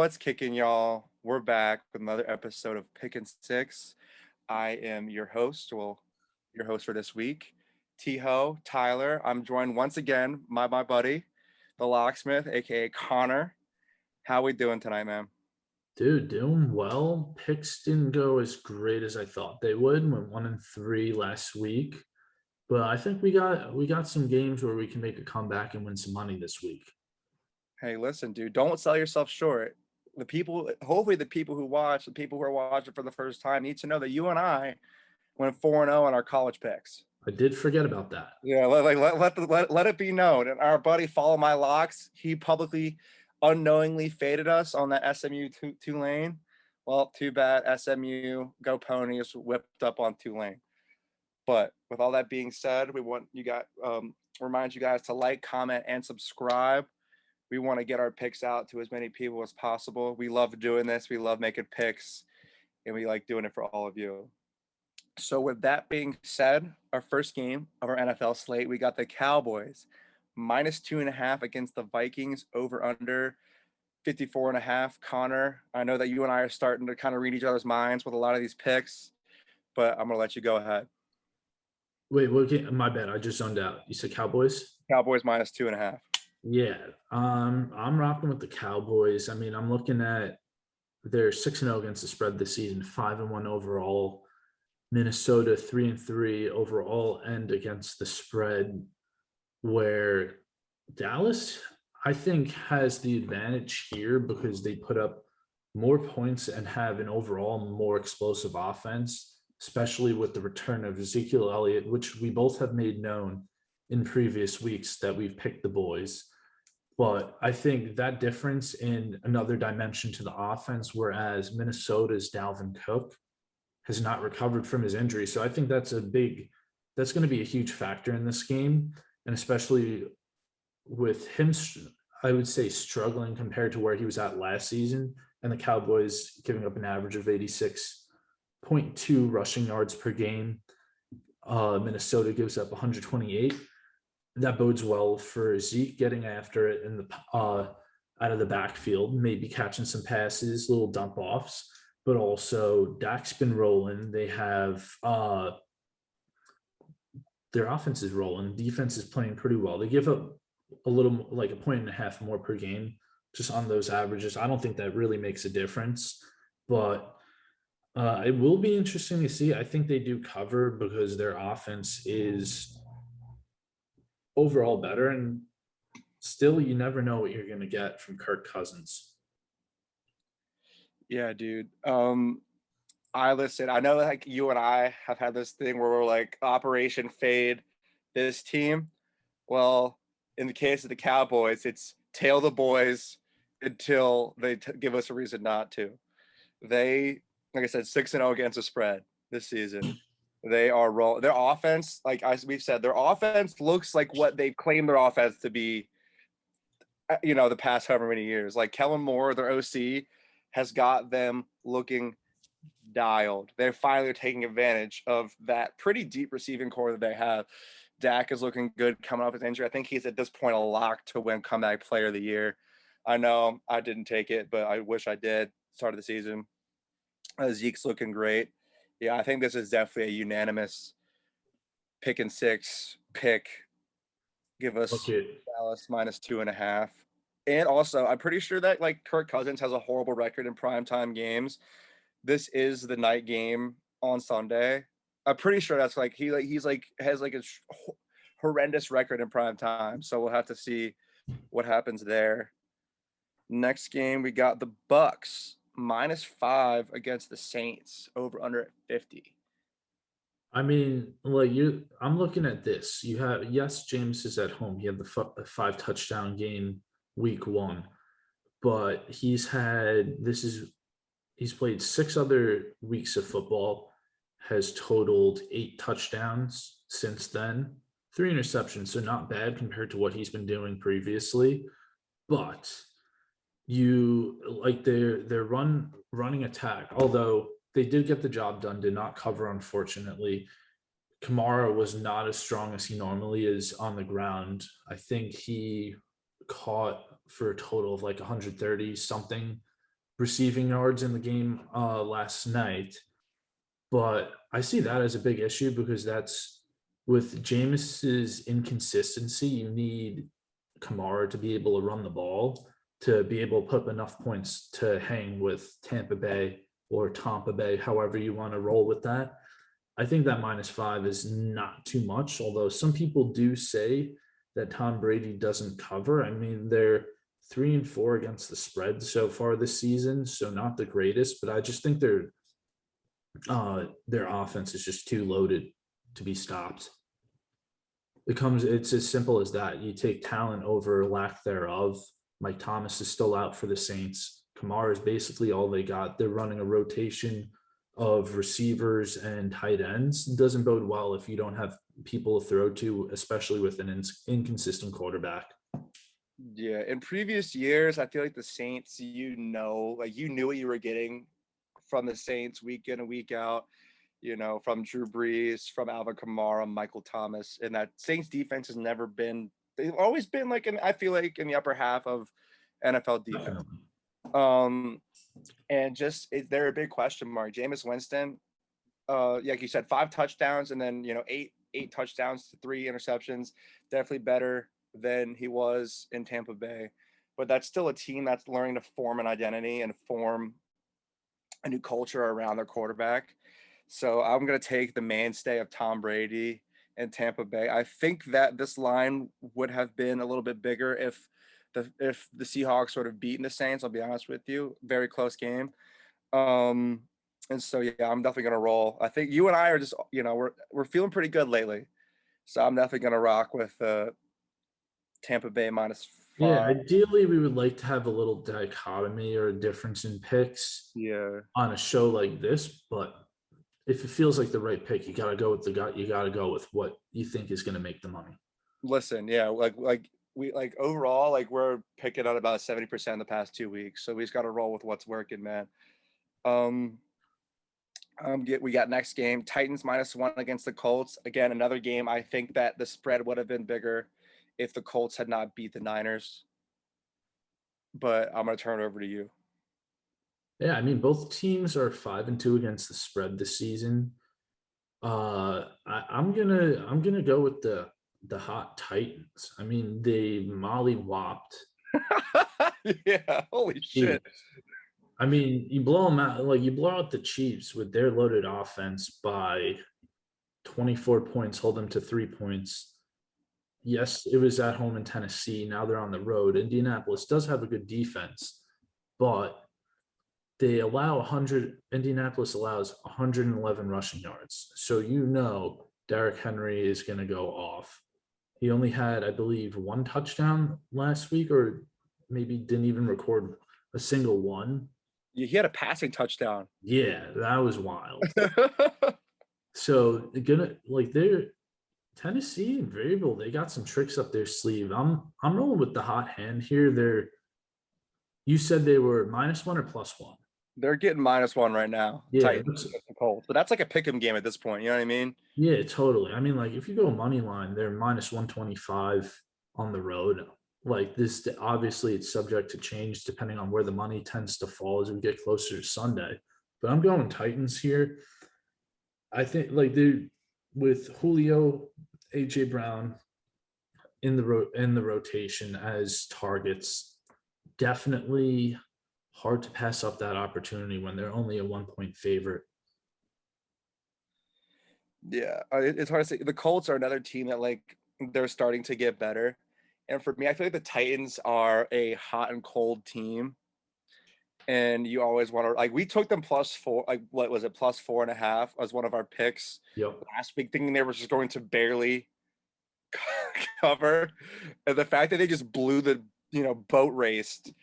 What's kicking, y'all? We're back with another episode of Pickin' Six. I am your host, your host for this week, T-Ho, Tyler. I'm joined once again by my buddy, the locksmith, aka Connor. How we doing tonight, man? Dude, doing well. Picks didn't go as great as I thought they would. Went 1-3 last week, but I think we got some games where we can make a comeback and win some money this week. Hey, listen, dude, don't sell yourself short. Hopefully the people who watch, the people who are watching for the first time need to know that you and I went 4-0 on our college picks. I did forget about that. Yeah, let it be known. And our buddy Follow My Locks, he publicly, unknowingly faded us on that SMU Tulane. Well, too bad. SMU Go Ponies whipped up on Tulane. But with all that being said, we want you guys remind you guys to like, comment, and subscribe. We want to get our picks out to as many people as possible. We love doing this. We love making picks, and we like doing it for all of you. So with that being said, our first game of our NFL slate, we got the Cowboys -2.5 against the Vikings, over under 54.5. Connor, I know that you and I are starting to kind of read each other's minds with a lot of these picks, but I'm gonna let you go ahead. Wait, what game? My bad. I just zoned out. You said Cowboys? Cowboys -2.5. Yeah. I'm rocking with the Cowboys. I mean, I'm looking at they're 6-0 against the spread this season, 5-1 overall. Minnesota 3-3 overall and against the spread, where Dallas, I think, has the advantage here because they put up more points and have an overall more explosive offense, especially with the return of Ezekiel Elliott, which we both have made known in previous weeks that we've picked the boys. But I think that difference in another dimension to the offense, whereas Minnesota's Dalvin Cook has not recovered from his injury. So I think that's going to be a huge factor in this game. And especially with him, I would say, struggling compared to where he was at last season, and the Cowboys giving up an average of 86.2 rushing yards per game. Minnesota gives up 128. That bodes well for Zeke getting after it in the out of the backfield, maybe catching some passes, little dump offs. But also Dak's been rolling. They have their offense is rolling. Defense is playing pretty well. They give up a little, like 1.5 more per game just on those averages. I don't think that really makes a difference, but it will be interesting to see. I think they do cover because their offense is overall better, and still you never know what you're going to get from Kirk Cousins. Yeah, dude. I know like you and I have had this thing where we're like Operation Fade this team. Well, in the case of the Cowboys, it's tail the boys until they give us a reason not to. They, like I said, 6-0 against the spread this season. They are their offense, like we've said, their offense looks like what they claim their offense to be. The past however many years, like Kellen Moore, their OC, has got them looking dialed. They're finally taking advantage of that pretty deep receiving core that they have. Dak is looking good coming off his injury. I think he's at this point a lock to win comeback player of the year. I know I didn't take it, but I wish I did. Start of the season. Zeke's looking great. Yeah, I think this is definitely a unanimous Pickin' Six pick. Give us Dallas -2.5. And also, I'm pretty sure that like Kirk Cousins has a horrible record in primetime games. This is the night game on Sunday. I'm pretty sure that's like he's has like a horrendous record in prime time. So we'll have to see what happens there. Next game, we got the Bucks -5 against the Saints, over under at 50. I mean, I'm looking at this. You have, yes, James is at home. He had the 5 touchdown game week 1, but he's played 6 other weeks of football, has totaled 8 touchdowns since then, 3 interceptions. So not bad compared to what he's been doing previously, but you like their running attack, although they did get the job done, did not cover, unfortunately. Kamara was not as strong as he normally is on the ground. I think he caught for a total of like 130 something receiving yards in the game last night. But I see that as a big issue because that's with Jameis's inconsistency, you need Kamara to be able to run the ball, to be able to put up enough points to hang with Tampa Bay or Tampa Bay, however you want to roll with that. I think that -5 is not too much, although some people do say that Tom Brady doesn't cover. I mean, they're 3-4 against the spread so far this season, so not the greatest, but I just think their offense is just too loaded to be stopped. It's as simple as that. You take talent over lack thereof. Mike Thomas is still out for the Saints. Kamara is basically all they got. They're running a rotation of receivers and tight ends. It doesn't bode well if you don't have people to throw to, especially with an inconsistent quarterback. Yeah, in previous years, I feel like the Saints, you knew what you were getting from the Saints week in and week out, from Drew Brees, from Alvin Kamara, Michael Thomas, and that Saints defense has never been, they've always been I feel like in the upper half of NFL defense. And they're a big question mark. Jameis Winston, like you said, 5 touchdowns and then, eight touchdowns to 3 interceptions, definitely better than he was in Tampa Bay. But that's still a team that's learning to form an identity and form a new culture around their quarterback. So I'm going to take the mainstay of Tom Brady and Tampa Bay. I think that this line would have been a little bit bigger if the Seahawks sort of beaten the Saints. I'll be honest with you, very close game. And so yeah, I'm definitely going to roll. I think you and I are just, we're feeling pretty good lately. So I'm definitely going to rock with Tampa Bay -5. Yeah, ideally we would like to have a little dichotomy or a difference in picks on a show like this, but if it feels like the right pick, you gotta go with what you think is gonna make the money. Listen, yeah, we overall, we're picking at about 70% the past 2 weeks. So we just gotta roll with what's working, man. We got next game, Titans -1 against the Colts. Again, another game. I think that the spread would have been bigger if the Colts had not beat the Niners. But I'm gonna turn it over to you. Yeah, I mean both teams are 5-2 against the spread this season. I'm gonna go with the hot Titans. I mean they mollywopped. Yeah, holy shit. I mean, you blow them out, you blow out the Chiefs with their loaded offense by 24 points, hold them to 3 points. Yes, it was at home in Tennessee. Now they're on the road. Indianapolis does have a good defense, but Indianapolis allows 111 rushing yards. So Derrick Henry is going to go off. He only had, I believe, 1 touchdown last week, or maybe didn't even record a single one. Yeah, he had a passing touchdown. Yeah, that was wild. So they're Tennessee and Vrabel, they got some tricks up their sleeve. I'm rolling with the hot hand here. You said they were -1 or +1? They're getting -1 right now. Yeah, Titans, the Colts, but that's like a pick'em game at this point. You know what I mean? Yeah, totally. I mean, if you go money line, they're -125 on the road. This, obviously, it's subject to change depending on where the money tends to fall as we get closer to Sunday. But I'm going Titans here. I think they're with Julio, AJ Brown in the rotation as targets. Definitely hard to pass up that opportunity when they're only a 1-point favorite. Yeah, it's hard to say. The Colts are another team that they're starting to get better. And for me, I feel like the Titans are a hot and cold team. And you always want to we took them +4, what was it, +4.5 as one of our picks last week, thinking they were just going to barely cover. And the fact that they just blew the boat raced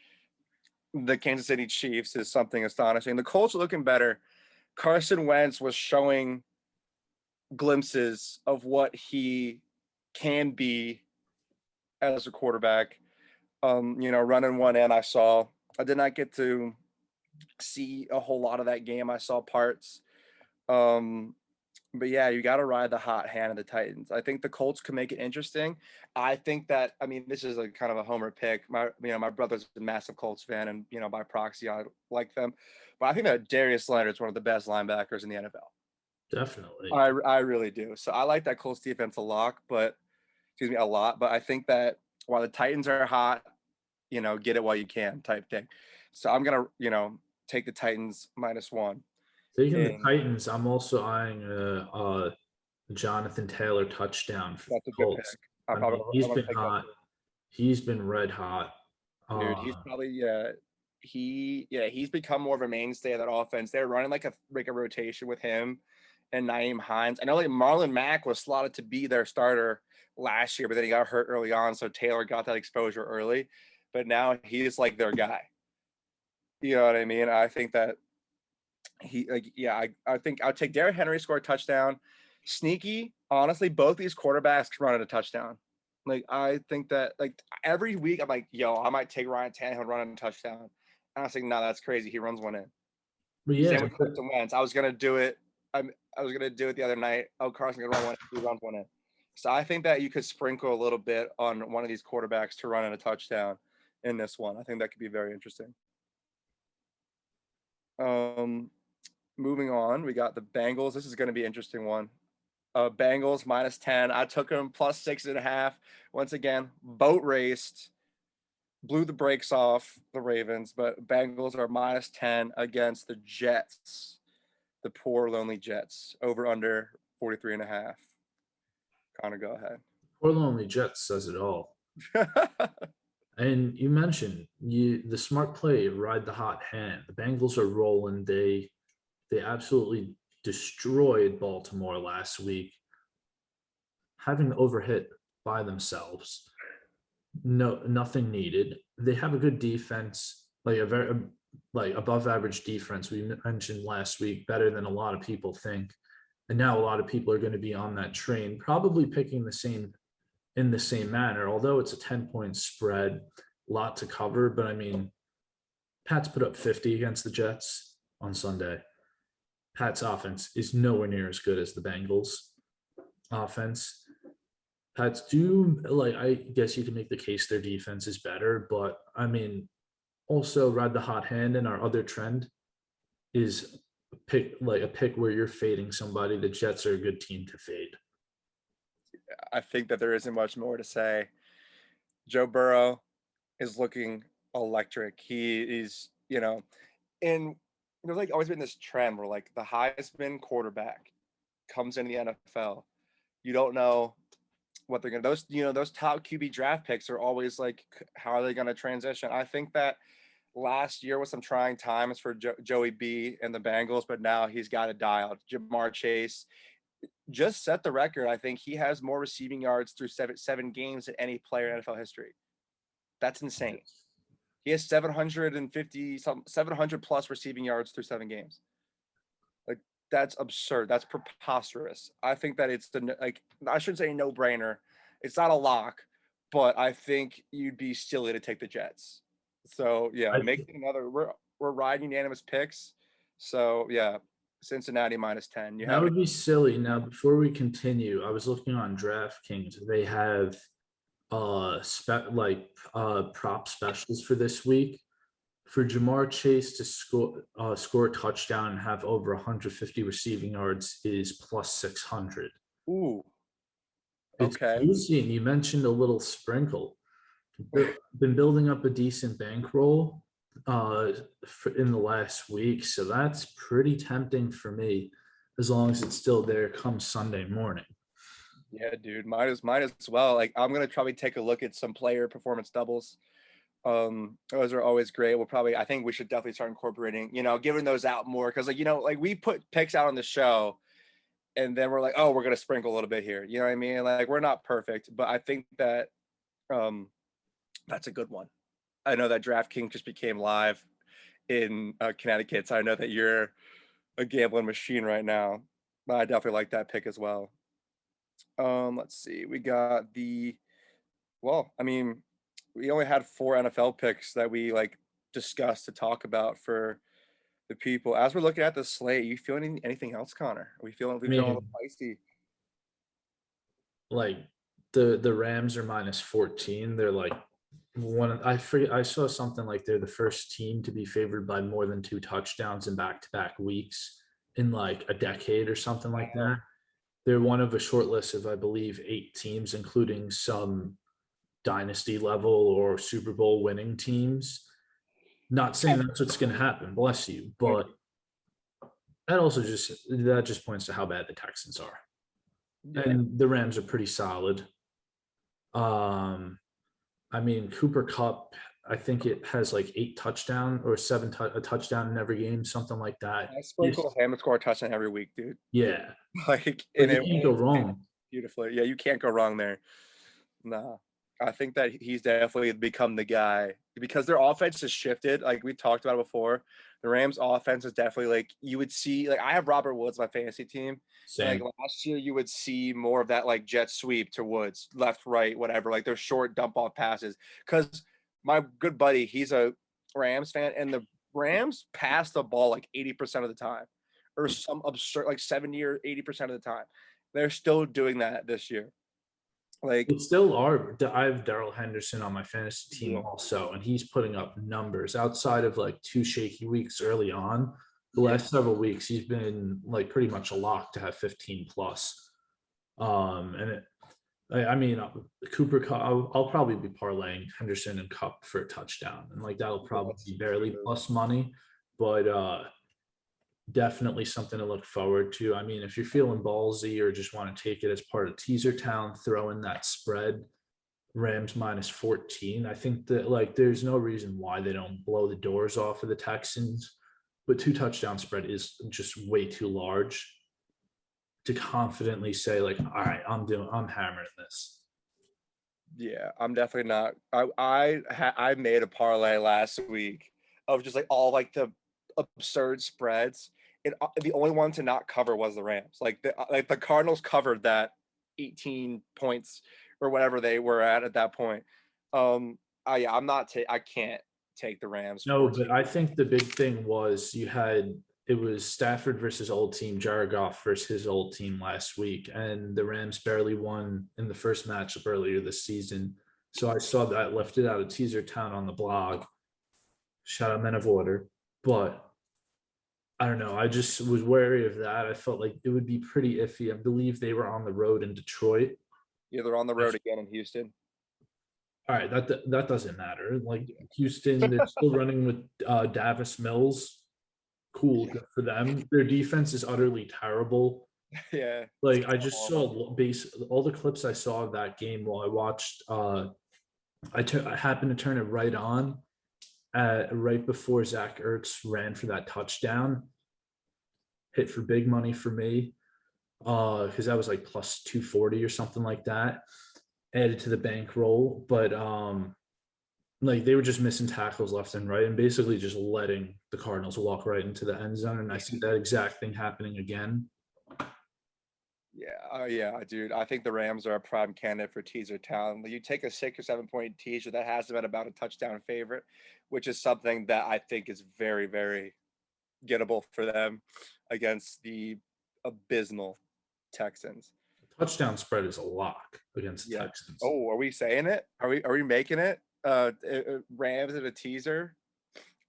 the Kansas City Chiefs is something astonishing. The Colts are looking better. Carson Wentz was showing glimpses of what he can be as a quarterback. Running one in, I did not get to see a whole lot of that game. I saw parts. But yeah, you got to ride the hot hand of the Titans. I think the Colts could make it interesting. I think that, I mean, this is a kind of a homer pick. My brother's a massive Colts fan, and by proxy, I like them. But I think that Darius Leonard is one of the best linebackers in the NFL. Definitely. I really do. So I like that Colts defense a lot. But I think that while the Titans are hot, get it while you can type thing. So I'm gonna, take the Titans -1. Taking the And Titans, I'm also eyeing a Jonathan Taylor touchdown for the that's a good pick. Colts. I'm I probably mean, he's I'm gonna been take that hot. too. He's been red hot. Dude, he's Uh, probably he's become more of a mainstay of that offense. They're running like a rotation with him and Naeem Hines. I know like Marlon Mack was slotted to be their starter last year, but then he got hurt early on, so Taylor got that exposure early. But now he's like their guy. You know what I mean? I think that I think I'll take Derrick Henry score a touchdown. Sneaky, honestly, both these quarterbacks can run at a touchdown. Like I think that like every week I'm like, yo, I might take Ryan Tannehill running a touchdown. And I was like, no, that's crazy. He runs one in. but Same yeah, with Carson Wentz. I was gonna do it. I was gonna do it the other night. Oh, Carson gonna run one. He runs one in. So I think that you could sprinkle a little bit on one of these quarterbacks to run in a touchdown in this one. I think that could be very interesting. Um, Moving on, we got the Bengals. This is going to be an interesting one. Bengals -10. I took them +6.5. Once again, boat raced, blew the brakes off the Ravens, but Bengals are -10 against the Jets, the poor lonely Jets. Over under 43.5. Connor, go ahead. poor lonely Jets says it all. And you mentioned the smart play, ride the hot hand. The Bengals are rolling. They absolutely destroyed Baltimore last week, having overhit by themselves. No, nothing needed. They have a good defense, like a very like above average defense. We mentioned last week, better than a lot of people think. And now a lot of people are going to be on that train, probably picking the same in the same manner. Although it's a 10-point spread, lot to cover. But I mean, Pats put up 50 against the Jets on Sunday. Pat's offense is nowhere near as good as the Bengals offense. Pats do, like, I guess you can make the case their defense is better, but I mean, also ride the hot hand. And our other trend is a pick where you're fading somebody. The Jets are a good team to fade. I think that there isn't much more to say. Joe Burrow is looking electric. He is, and there's like always been this trend where like the Heisman quarterback comes into the NFL. You don't know what they're gonna those top QB draft picks are always like how are they gonna transition? I think that last year was some trying times for Joey B and the Bengals, but now he's got it dialed. Jamar Chase just set the record. I think he has more receiving yards through seven games than any player in NFL history. That's insane. He has 700 plus receiving yards through 7 games. Like that's absurd. That's preposterous. I think that it's I shouldn't say no brainer. It's not a lock, but I think you'd be silly to take the Jets. So yeah, I, making another. We're riding unanimous picks. So yeah, Cincinnati -10. You that have it. would be silly. Now, before we continue, I was looking on DraftKings. They have prop specials for this week. For Jamar Chase to score a touchdown and have over 150 receiving yards is +600. Ooh. It's Okay. juicy, and you mentioned a little sprinkle. Been building up a decent bankroll in the last week, so that's pretty tempting for me, as long as it's still there come Sunday morning. Yeah, dude. Might as well. Like I'm gonna probably take a look at some player performance doubles. Those are always great. I think we should definitely start incorporating, giving those out more because like we put picks out on the show and then we're like, oh, we're gonna sprinkle a little bit here. You know what I mean? Like we're not perfect, but I think that um that's a good one. I know that DraftKings just became live in Connecticut, so I know that you're a gambling machine right now. But I definitely like that pick as well. Let's see. We got I mean, we only had 4 NFL picks that we like discussed to talk about for the people. As we're looking at the slate, you feeling anything else, Connor? Are we feeling I a little mean, feisty? like the Rams are -14. They're like I forget, I saw something like they're the first team to be favored by more than 2 touchdowns in back-to-back weeks in like a decade or something like that. They're one of a short list of, I believe, 8 teams, including some dynasty level or Super Bowl winning teams. Not saying that's what's going to happen, bless you, but that just points to how bad the Texans are. Yeah. And the Rams are pretty solid. I mean, Cooper Cup, I think it has like 8 touchdowns or a touchdown in every game, something like that. I sprinkle him and score a touchdown every week, dude. Yeah. Like, But and you it can't go wrong. beautifully. Yeah, you can't go wrong there. Nah. I think that he's definitely become the guy because their offense has shifted. Like we talked about it before, the Rams' offense is definitely like you would see. Like I have Robert Woods, my fantasy team, and like Same. last year you would see more of that like jet sweep to Woods, left, right, whatever. Like those short dump off passes. Because my good buddy, he's a Rams fan, and the Rams pass the ball like 80% of the time, or some absurd like 70 or 80% of the time. They're still doing that this year. Like It still are. I have Darrell Henderson on my fantasy team yeah. also, and he's putting up numbers outside of like 2 shaky weeks early on. The Yeah. last several weeks, he's been like pretty much a lock to have 15 plus. And I mean, Cooper Cup, I'll probably be parlaying Henderson and Cup for a touchdown, and like that'll probably That's be barely true. plus money, but definitely something to look forward to. I mean, if you're feeling ballsy or just want to take it as part of teaser town, throw in that spread, Rams -14. I think that like there's no reason why they don't blow the doors off of the Texans, but 2 touchdown spread is just way too large to confidently say like, all right, I'm hammering this. Yeah, I'm definitely not. I made a parlay last week of just like all like the absurd spreads, and the only one to not cover was the Rams. Like the Cardinals covered that 18 points or whatever they were at that point. Yeah, I can't take the Rams No, 14. but I think the big thing was it was Stafford versus old team, Jared Goff versus his old team last week, and the Rams barely won in the first matchup earlier this season. So I saw that lifted out of teaser town on the blog. Shout out Men of Order. But I don't know. I just was wary of that. I felt like it would be pretty iffy. I believe they were on the road in Detroit. Yeah, they're on the road again in Houston. All right, that doesn't matter. Like Houston, they're still running with Davis Mills. Cool, good for them. Their defense is utterly terrible. Yeah. Like I just saw all the clips I saw of that game while I watched. I happened to turn it right on right before Zach Ertz ran for that touchdown. Hit for big money for me because that was like plus 240 or something like that. Added to the bankroll, but like they were just missing tackles left and right and basically just letting the Cardinals walk right into the end zone. And I see that exact thing happening again. Yeah, yeah, dude. I think the Rams are a prime candidate for teaser town. You take a 6 or 7 point teaser that has been about a touchdown favorite, which is something that I think is very, very gettable for them against the abysmal Texans. Touchdown spread is a lock against the Yeah. Texans. Oh, are we saying it? Are we making it? Rams at a teaser.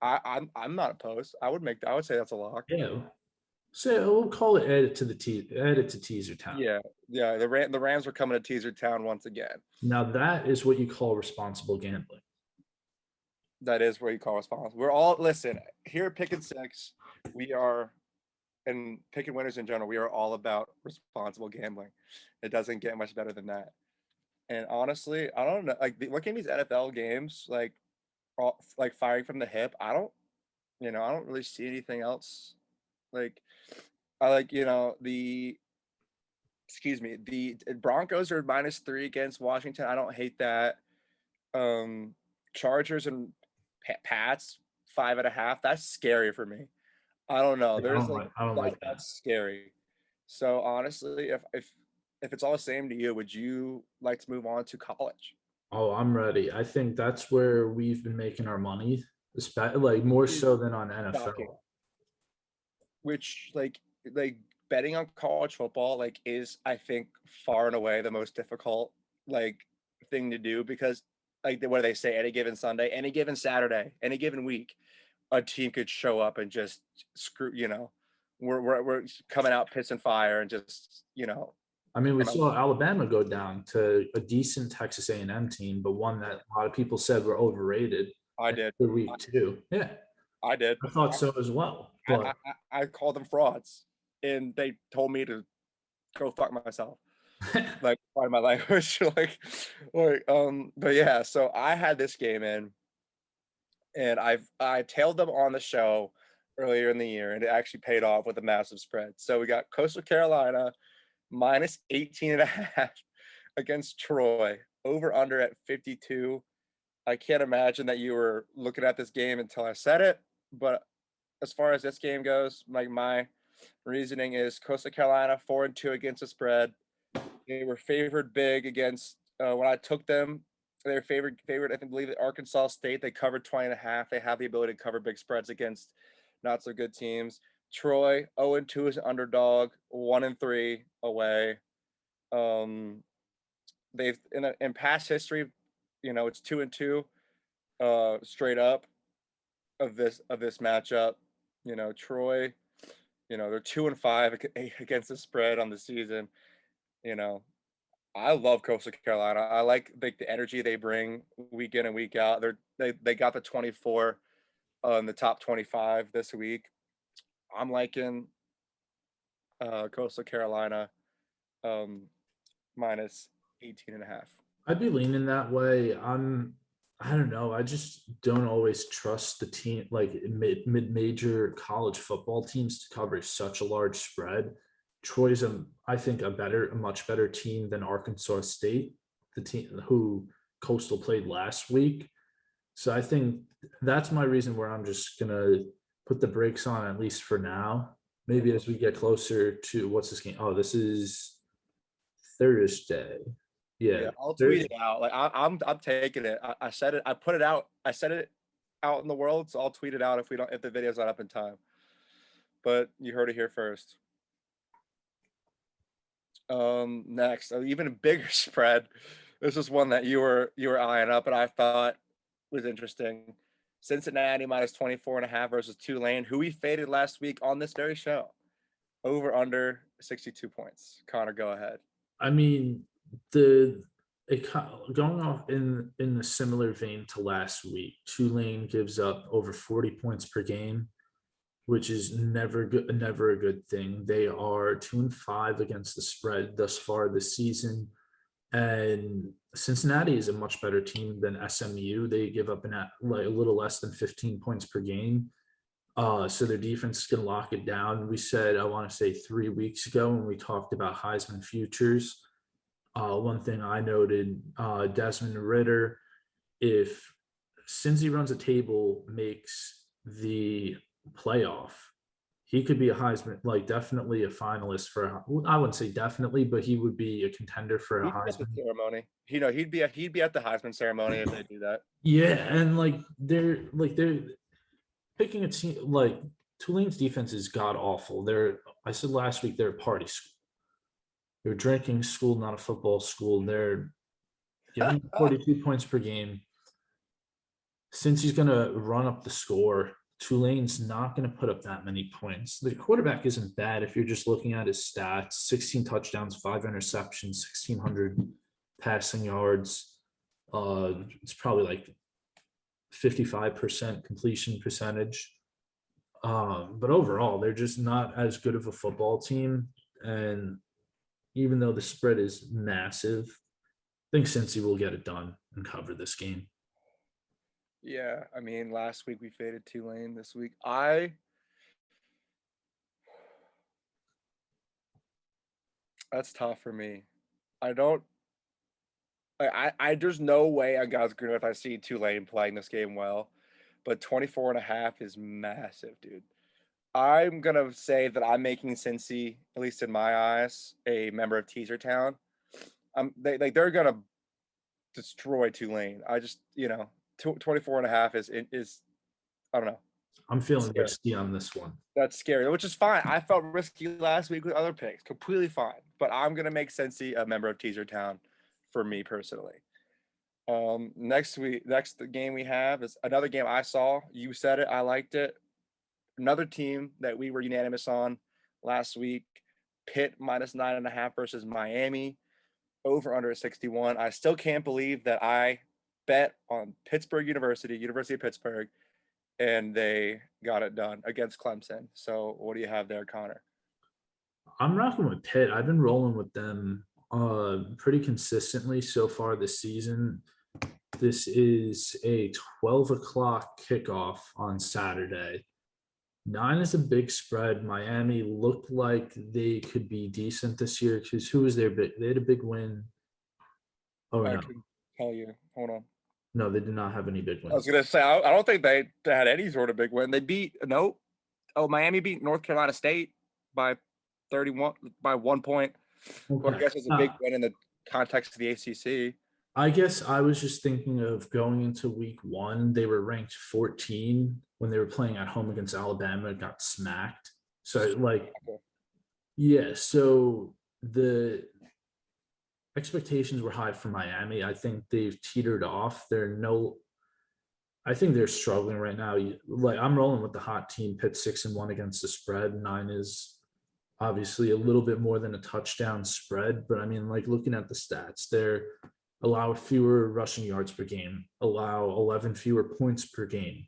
I'm not opposed. I would say that's a lock. Yeah. So we'll call it add it to teaser town. Yeah, yeah. The Rams are coming to teaser town once again. Now that is what you call responsible gambling. That is where you call responsible. We're all listen here at Pick and Six. We are, and Picking Winners in general. We are all about responsible gambling. It doesn't get much better than that. And honestly, I don't know. Like looking at these NFL games, like firing from the hip. I don't really see anything else. Like I like the Broncos are -3 against Washington. I don't hate that. Chargers and Pats 5.5. That's scary for me. I don't know. There's like I don't like that. that's scary. So honestly, if it's all the same to you, would you like to move on to college? Oh, I'm ready. I think that's where we've been making our money, like more so than on Shocking. NFL. which like betting on college football like is I think far and away the most difficult like thing to do because like what do they say? Any given Sunday, any given Saturday, any given week, a team could show up and just screw. We're coming out piss and fire and just I mean, we kind of. saw Alabama go down to a decent Texas A&M team, but one that a lot of people said were overrated I did. for week 2. Yeah, I did. I thought so as well. I, But I called them frauds, and they told me to go fuck myself. Like, pardon my language. But yeah. So I had this game in, and I tailed them on the show earlier in the year, and it actually paid off with a massive spread. So we got Coastal Carolina minus 18 and a half against Troy, over under at 52. I can't imagine that you were looking at this game until I said it, but as far as this game goes, like my reasoning is Coastal Carolina 4-2 against the spread. They were favored big against when I took them. They were favorite. I think believe at Arkansas State. They covered 20 and a half. They have the ability to cover big spreads against not so good teams. Troy 0-2 is an underdog, 1-3 away. They've in past history, it's 2-2 straight up of this matchup. Troy, they're 2-5 against the spread on the season. I love Coastal Carolina. I like the energy they bring week in and week out. They got the 24 in the top 25 this week. I'm liking Coastal Carolina minus 18 and a half. I'd be leaning that way. I don't know. I just don't always trust the team, like mid-major college football teams, to cover such a large spread. Troy's I think a much better team than Arkansas State, the team who Coastal played last week. So I think that's my reason where I'm just gonna put the brakes on, at least for now. Maybe as we get closer to what's this game? Oh, this is Thursday. Yeah, Yeah, I'll tweet Thursday. it out. Like I'm taking it. I said it. I put it out. I said it out in the world. So I'll tweet it out if the video's not up in time. But you heard it here first. Next, even a bigger spread. This is one that you were eyeing up, and I thought was interesting. Cincinnati minus 24 and a half versus Tulane, who we faded last week on this very show. Over under 62 points. Connor, go ahead. I mean, the going off in the similar vein to last week, Tulane gives up over 40 points per game, which is never a good thing. They are 2-5 against the spread thus far this season, and Cincinnati is a much better team than SMU. They give up like a little less than 15 points per game. So their defense can lock it down. We said, I want to say 3 weeks ago when we talked about Heisman futures, one thing I noted, Desmond Ritter, if Cincy runs a table, makes the playoff, he could be a Heisman, like definitely a finalist for, I wouldn't say definitely, but he would be a contender for a He'd be at the Heisman. ceremony. He'd be at the Heisman ceremony if they do that. Yeah, and they're picking a team like Tulane's defense is god awful. I said last week they're a party school. They're a drinking school, not a football school. They're giving 42 points per game. Since he's going to run up the score, Tulane's not going to put up that many points. The quarterback isn't bad if you're just looking at his stats: 16 touchdowns, 5 interceptions, 1,600 passing yards. It's probably like 55% completion percentage. But overall, they're just not as good of a football team. And even though the spread is massive, I think Cincy will get it done and cover this game. Yeah, I mean, last week we faded Tulane. This week, that's tough for me. I don't. There's no way on God's green earth I see Tulane playing this game well, but 24 and a half is massive, dude. I'm gonna say that I'm making Cincy, at least in my eyes, a member of Teaser Town. They're gonna destroy Tulane. I just 24 and a half is I don't know. I'm feeling Scary. risky on this one. That's scary, which is fine. I felt risky last week with other picks, completely fine. But I'm gonna make Cincy a member of Teaser Town for me personally. Next game we have is another game I saw. You said it, I liked it. Another team that we were unanimous on last week. Pitt -9.5 versus Miami. Over under 61. I still can't believe that I bet on Pittsburgh University of Pittsburgh, and they got it done against Clemson. So what do you have there, Connor? I'm rocking with Pitt. I've been rolling with them pretty consistently so far this season. This is a 12 o'clock kickoff on Saturday. 9 is a big spread. Miami looked like they could be decent this year because who was their big? They had a big win. Oh, I no. can tell you. Hold on. No, they did not have any big I was wins. gonna say I don't think they had any sort of big win. They beat Miami beat North Carolina State by 31 by 1 point. Well, I guess it's a big win in the context of the ACC. I guess I was just thinking of going into week 1. They were ranked 14 when they were playing at home against Alabama, got smacked. So yeah, so the expectations were high for Miami. I think they've teetered off. I think they're struggling right now. Like I'm rolling with the hot team. Pitt 6-1 against the spread. 9 is obviously a little bit more than a touchdown spread, but I mean, like looking at the stats, they're allow fewer rushing yards per game, allow 11 fewer points per game.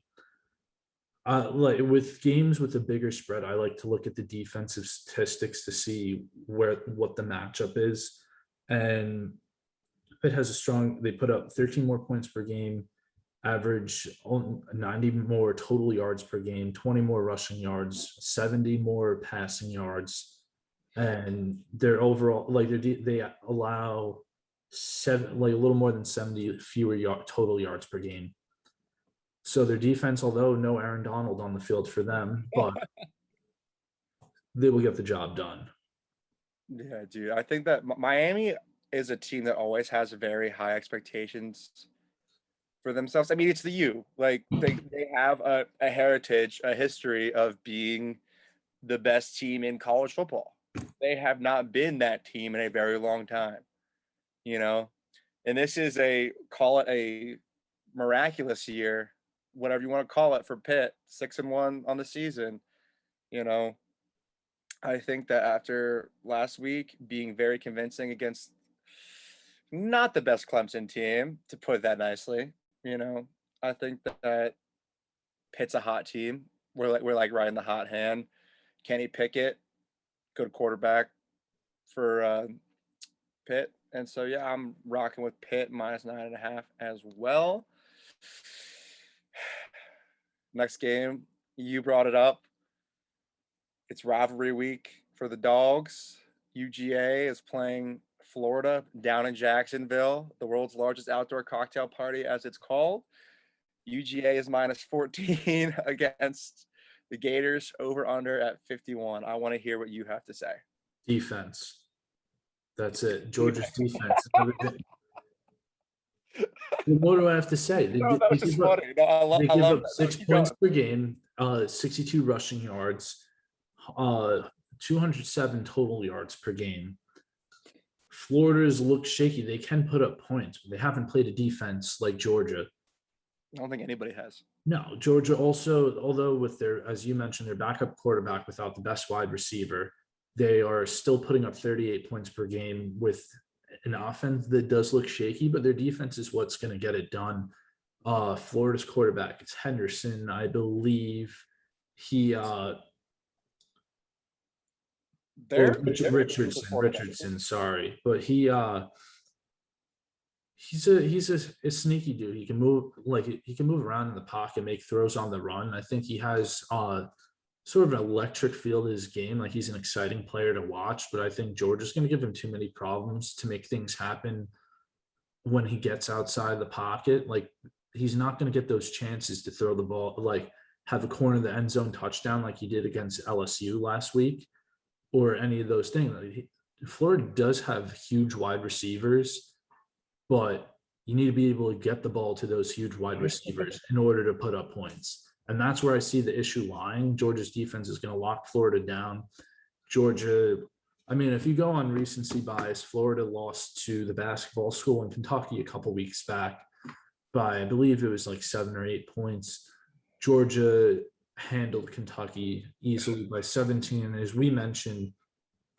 Like with games with a bigger spread, I like to look at the defensive statistics to see what the matchup is. And it has they put up 13 more points per game, average 90 more total yards per game, 20 more rushing yards, 70 more passing yards. And their overall, like they allow a little more than 70 fewer total yards per game. So their defense, although no Aaron Donald on the field for them, but they will get the job done. Yeah, dude. I think that Miami is a team that always has very high expectations for themselves. I mean, it's the U. Like they have a heritage, a history of being the best team in college football. They have not been that team in a very long time, And this is call it a miraculous year, whatever you want to call it, for Pitt, 6-1 on the season. I think that after last week being very convincing against not the best Clemson team, to put that nicely, I think that Pitt's a hot team. We're like riding the hot hand. Kenny Pickett, good quarterback for Pitt. And so, yeah, I'm rocking with Pitt -9.5 as well. Next game, you brought it up. It's rivalry week for the Dogs. UGA is playing Florida down in Jacksonville, the world's largest outdoor cocktail party, as it's called. UGA is -14 against the Gators, over under at 51. I want to hear what you have to say. Defense. That's it. Georgia's defense. What do I have to say? They give up 6 points per game, 62 rushing yards, 207 total yards per game. Florida's look shaky. They can put up points, but they haven't played a defense like Georgia. I don't think anybody has. No, Georgia also, although with their, as you mentioned, their backup quarterback without the best wide receiver, they are still putting up 38 points per game with an offense that does look shaky, but their defense is what's going to get it done. Florida's quarterback is Henderson. I believe he Richardson, sorry. But he's a sneaky dude. He can move around in the pocket, make throws on the run. I think he has sort of an electric feel to his game. Like he's an exciting player to watch, but I think Georgia's going to give him too many problems to make things happen when he gets outside the pocket. Like he's not going to get those chances to throw the ball, like have a corner of the end zone touchdown like he did against LSU last week or any of those things. Florida does have huge wide receivers, but you need to be able to get the ball to those huge wide receivers in order to put up points. And that's where I see the issue lying. Georgia's defense is going to lock Florida down. Georgia, I mean, if you go on recency bias, Florida lost to the basketball school in Kentucky a couple weeks back by, I believe it was like 7 or 8 points. Georgia handled Kentucky easily by 17. And as we mentioned,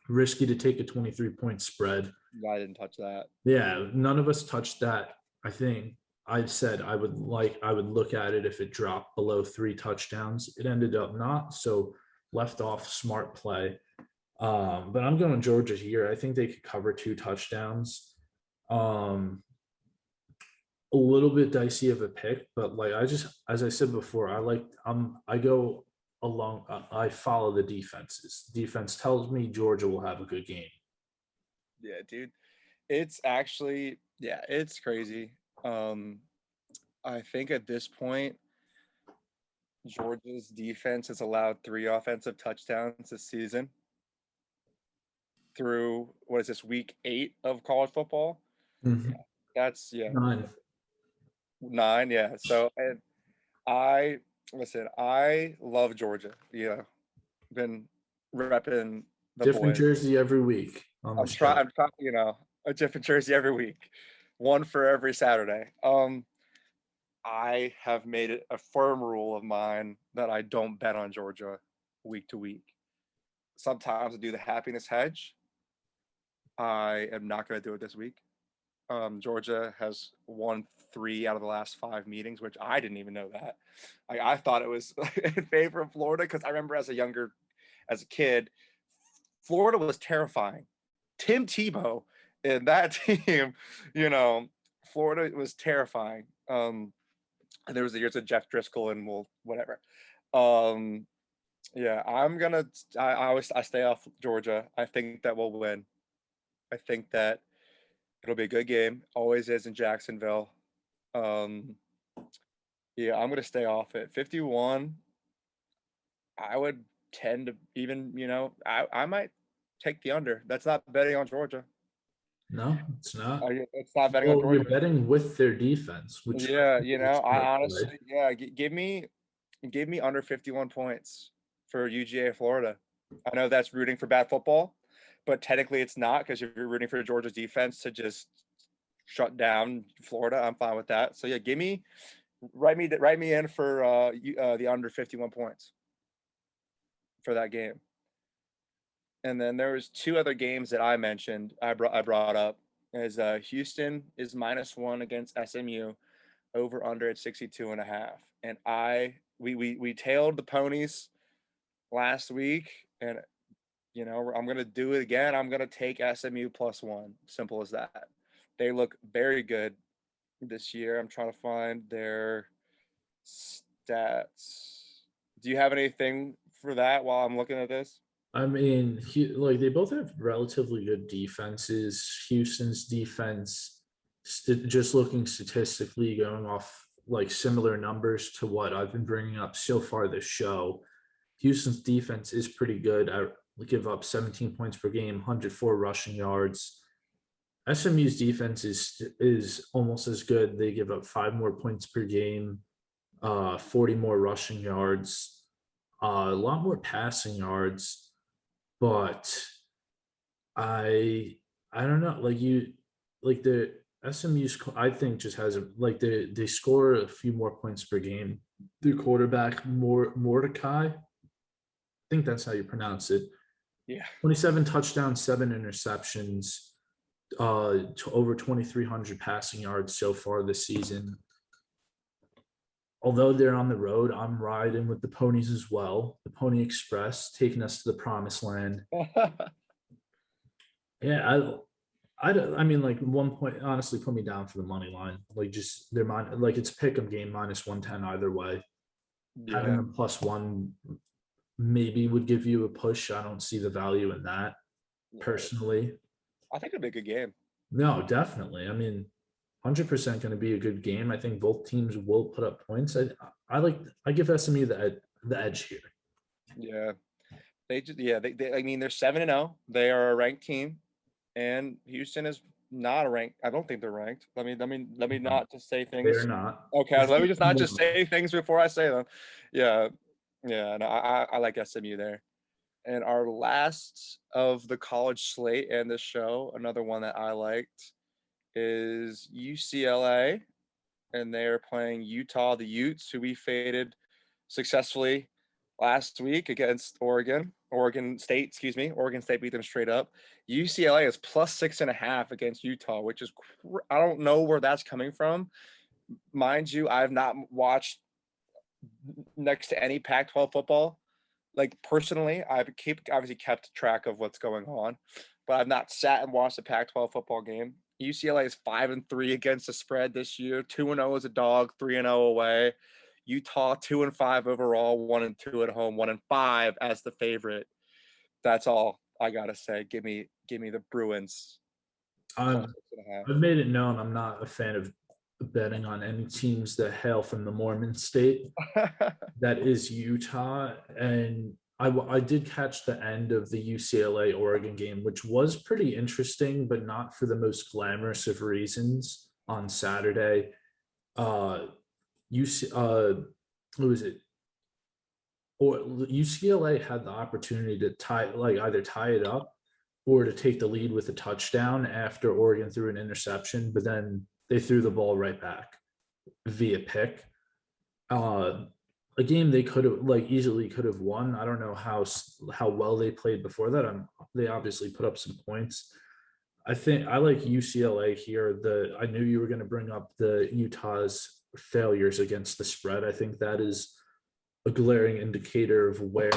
risky to take a 23-point spread. I didn't touch that. Yeah, none of us touched that. I think I said I would look at it if it dropped below 3 touchdowns. It ended up not, so left off smart play. But I'm going Georgia here. I think they could cover 2 touchdowns. A little bit dicey of a pick, but like as I said before, I go along. I follow the defenses. Defense tells me Georgia will have a good game. Yeah, dude. It's actually, it's crazy. I think at this point, Georgia's defense has allowed 3 offensive touchdowns this season through, what is this, week 8 of college football? Mm-hmm. That's 9, yeah. So, and I love Georgia. Yeah, been repping the Different boys. jersey every week. I'm trying, a different jersey every week, one for every Saturday. I have made it a firm rule of mine that I don't bet on Georgia week to week. Sometimes I do the happiness hedge. I am not going to do it this week. Georgia has won 3 out of the last 5 meetings, which I didn't even know that. I thought it was in favor of Florida because I remember as a kid, Florida was terrifying. Tim Tebow and that team, Florida was terrifying. And there was the years of Jeff Driscoll and whatever. Yeah, I stay off Georgia. I think that we'll win. I think that it'll be a good game. Always is in Jacksonville. Yeah, I'm gonna stay off it. 51. I would tend to even, I might take the under. That's not betting on Georgia. No, it's not. It's not betting on Georgia. You're betting with their defense, which I honestly, give me under 51 points for UGA Florida. I know that's rooting for bad football, but technically it's not, because if you're rooting for Georgia's defense to just shut down Florida, I'm fine with that. So yeah, write me in for the under 51 points for that game. And then there was 2 other games that I mentioned. I brought up as Houston is -1 against SMU, over under at 62.5. And we tailed the ponies last week, and I'm gonna do it again. I'm gonna take SMU +1. Simple as that. They look very good this year. I'm trying to find their stats. Do you have anything for that while I'm looking at this? I mean, they both have relatively good defenses. Houston's defense, just looking statistically, going off like similar numbers to what I've been bringing up so far this show, Houston's defense is pretty good. I give up 17 points per game, 104 rushing yards. SMU's defense is almost as good. They give up 5 more points per game, 40 more rushing yards, a lot more passing yards. But I don't know, the SMU's, I think, just has they score a few more points per game. The quarterback Mordecai, I think that's how you pronounce it. Yeah, 27 touchdowns, 7 interceptions, to over 2,300 passing yards so far this season. Although they're on the road, I'm riding with the ponies as well. The Pony Express taking us to the promised land. Yeah, I mean, like, 1 point, honestly, put me down for the money line. Like, just their mind, like, it's a Pickem game -110 either way. Yeah. Having a +1 maybe would give you a push. I don't see the value in that personally. I think it'd be a good game. No, definitely. I mean, 100% going to be a good game. I think both teams will put up points. I give SMU the edge here. Yeah, they I mean, they're 7-0. They are a ranked team, and Houston is not ranked. I don't think they're ranked. Let me not just say They're things. not. Okay, let me just not just say things before I say them. Yeah, yeah. No, I like SMU there. And our last of the college slate and the show, another one that I liked is UCLA, and they're playing Utah, the Utes, who we faded successfully last week against Oregon State, excuse me. Oregon State beat them straight up. UCLA is plus 6.5 against Utah, which is, I don't know where that's coming from. Mind you, I've not watched next to any Pac-12 football. Like personally, I've obviously kept track of what's going on, but I've not sat and watched a Pac-12 football game. UCLA is 5-3 against the spread this year. 2-0 as a dog, 3-0 away. Utah 2-5 overall, 1-2 at home, 1-5 as the favorite. That's all I gotta say. Give me the Bruins. I've made it known I'm not a fan of betting on any teams that hail from the Mormon state. That is Utah. And I did catch the end of the UCLA Oregon game, which was pretty interesting, but not for the most glamorous of reasons on Saturday. Who was it? Or UCLA had the opportunity to either tie it up or to take the lead with a touchdown after Oregon threw an interception, but then they threw the ball right back via pick. A game they could have easily could have won. I don't know how well they played before that. They obviously put up some points. I think I like UCLA here. I knew you were going to bring up the Utah's failures against the spread. I think that is a glaring indicator of where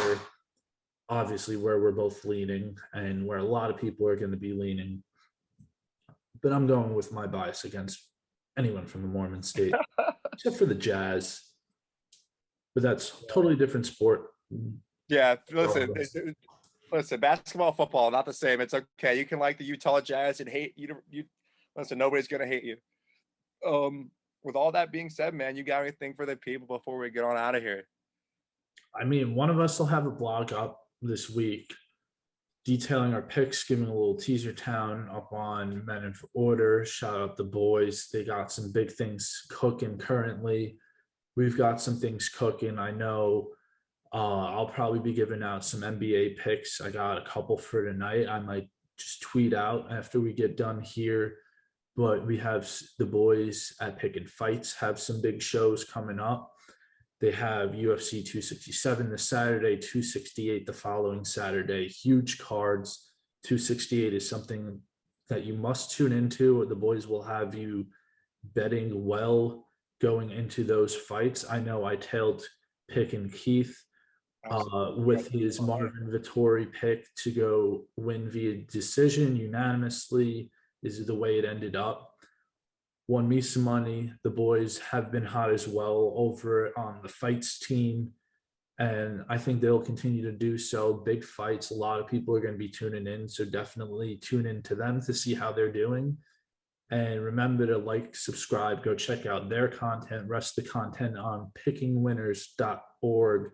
we're both leaning and where a lot of people are going to be leaning. But I'm going with my bias against anyone from the Mormon state, except for the Jazz. But that's totally different sport. Yeah, listen, basketball, football, not the same. It's okay. You can like the Utah Jazz and hate you. Listen, nobody's gonna hate you. With all that being said, man, you got anything for the people before we get on out of here? I mean, one of us will have a blog up this week detailing our picks, giving a little teaser town up on Men in Order. Shout out the boys. They got some big things cooking currently. We've got some things cooking. I know I'll probably be giving out some NBA picks. I got a couple for tonight. I might just tweet out after we get done here. But we have the boys at Pickin Fights have some big shows coming up. They have UFC 267 this Saturday, 268 the following Saturday. Huge cards. 268 is something that you must tune into. The boys will have you betting well going into those fights. I know I tailed Pickin Keith with his Marvin Vettori pick to go win via decision unanimously. This is the way it ended up. Won me some money. The boys have been hot as well over on the fights team, and I think they'll continue to do so. Big fights. A lot of people are going to be tuning in, so definitely tune in to them to see how they're doing. And remember to like, subscribe, go check out their content, rest of the content on pickingwinners.org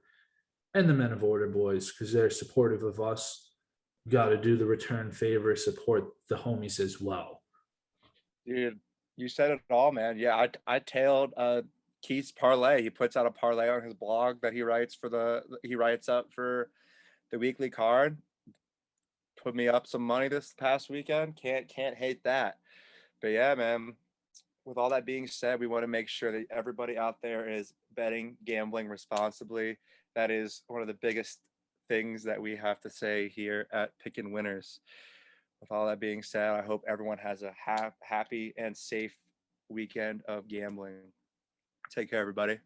and the Men of Order boys, because they're supportive of us. Got to do the return favor, support the homies as well. Dude, you said it all, man. Yeah, I tailed Keith's parlay. He puts out a parlay on his blog that he writes up for the weekly card. Put me up some money this past weekend. Can't hate that. But yeah, man, with all that being said, we want to make sure that everybody out there is betting, gambling responsibly. That is one of the biggest things that we have to say here at Pickin' Winners. With all that being said, I hope everyone has a happy and safe weekend of gambling. Take care, everybody.